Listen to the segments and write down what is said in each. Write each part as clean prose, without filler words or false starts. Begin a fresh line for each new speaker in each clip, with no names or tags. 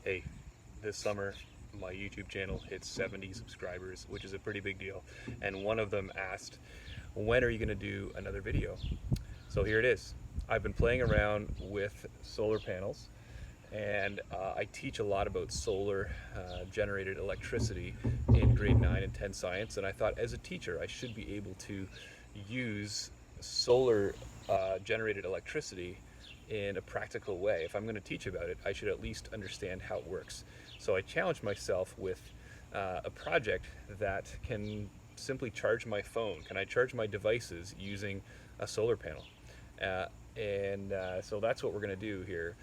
Hey, this summer my YouTube channel hit 70 subscribers, which is a pretty big deal. And one of them asked, when are you going to do another video? So here it is. I've been playing around with solar panels, and I teach a lot about solar generated electricity in grade 9 and 10 science. And I thought, as a teacher, I should be able to use solar generated electricity in a practical way. If I'm going to teach about it, I should at least understand how it works. So I challenged myself with a project that can simply charge my phone. Can I charge my devices using a solar panel? So that's what we're going to do here.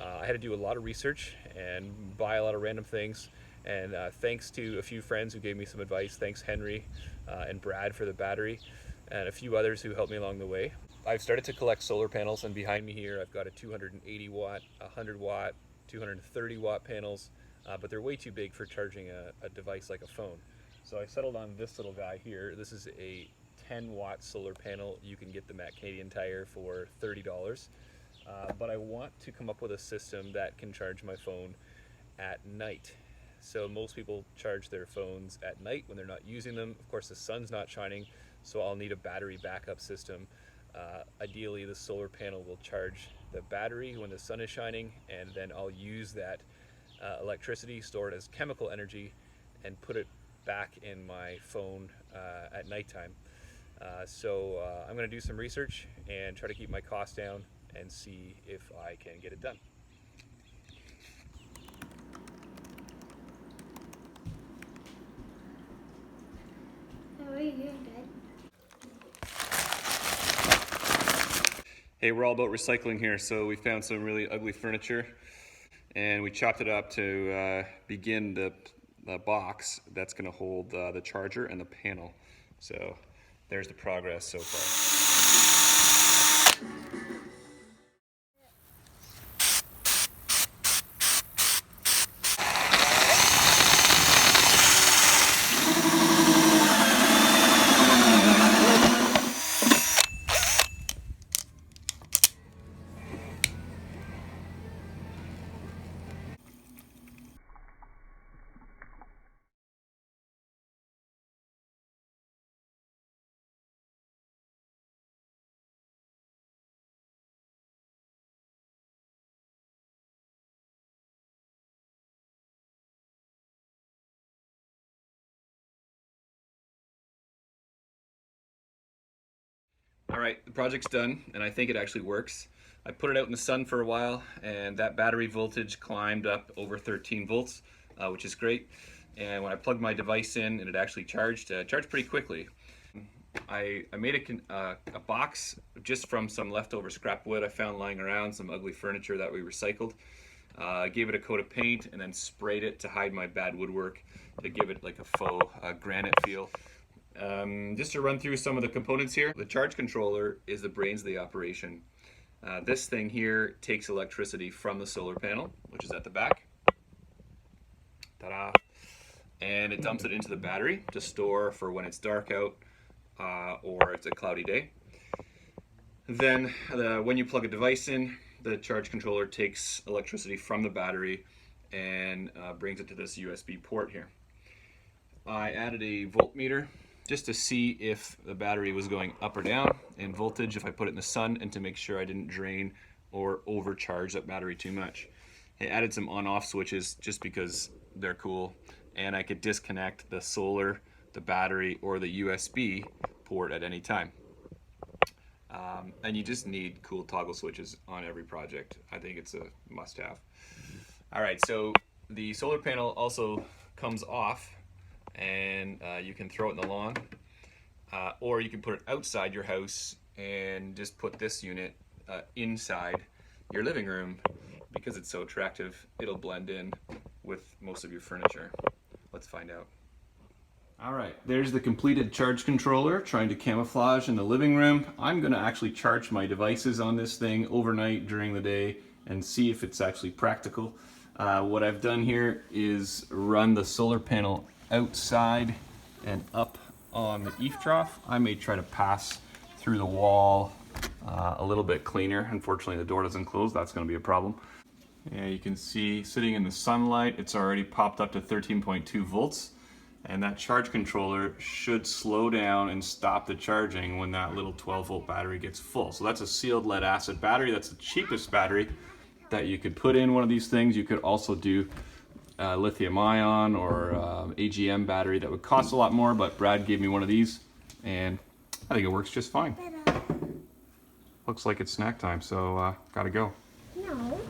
I had to do a lot of research and buy a lot of random things. And thanks to a few friends who gave me some advice. Thanks Henry and Brad for the battery, and a few others who helped me along the way. I've started to collect solar panels, and behind me here I've got a 280 watt, 100 watt, 230 watt panels, but they're way too big for charging a device like a phone. So I settled on this little guy here. This is a 10 watt solar panel. You can get them at Canadian Tire for $30. But I want to come up with a system that can charge my phone at night. So most people charge their phones at night when they're not using them. Of course, the sun's not shining, so I'll need a battery backup system. Ideally, the solar panel will charge the battery when the sun is shining, and then I'll use that electricity stored as chemical energy and put it back in my phone at nighttime. I'm going to do some research and try to keep my costs down and see if I can get it done.
How are you doing, Dad?
Hey, we're all about recycling here, so we found some really ugly furniture and we chopped it up to begin the box that's going to hold the charger and the panel. So there's the progress so far. All right, the project's done, and I think it actually works. I put it out in the sun for a while, and that battery voltage climbed up over 13 volts, which is great. And when I plugged my device in, and it actually charged pretty quickly. I made a box just from some leftover scrap wood I found lying around, some ugly furniture that we recycled. Gave it a coat of paint and then sprayed it to hide my bad woodwork, to give it like a faux granite feel. Just to run through some of the components here, the charge controller is the brains of the operation. This thing here takes electricity from the solar panel, which is at the back. Ta-da! And it dumps it into the battery to store for when it's dark out or it's a cloudy day. Then when you plug a device in, the charge controller takes electricity from the battery and brings it to this USB port here. I added a voltmeter just to see if the battery was going up or down in voltage if I put it in the sun, and to make sure I didn't drain or overcharge that battery too much. I added some on-off switches just because they're cool, and I could disconnect the solar, the battery, or the USB port at any time. And you just need cool toggle switches on every project. I think it's a must-have. All right, so the solar panel also comes off, and you can throw it in the lawn, or you can put it outside your house and just put this unit inside your living room. Because it's so attractive, it'll blend in with most of your furniture. Let's find out. All right, there's the completed charge controller trying to camouflage in the living room. I'm going to actually charge my devices on this thing overnight during the day and see if it's actually practical. What I've done here is run the solar panel outside and up on the eave trough. I may try to pass through the wall a little bit cleaner. Unfortunately, the door doesn't close. That's going to be a problem. Yeah, you can see sitting in the sunlight, it's already popped up to 13.2 volts. And that charge controller should slow down and stop the charging when that little 12-volt battery gets full. So that's a sealed lead acid battery. That's the cheapest battery that you could put in one of these things. You could also do lithium ion or AGM battery that would cost a lot more, but Brad gave me one of these and I think it works just fine. Looks like it's snack time, so gotta go.
No.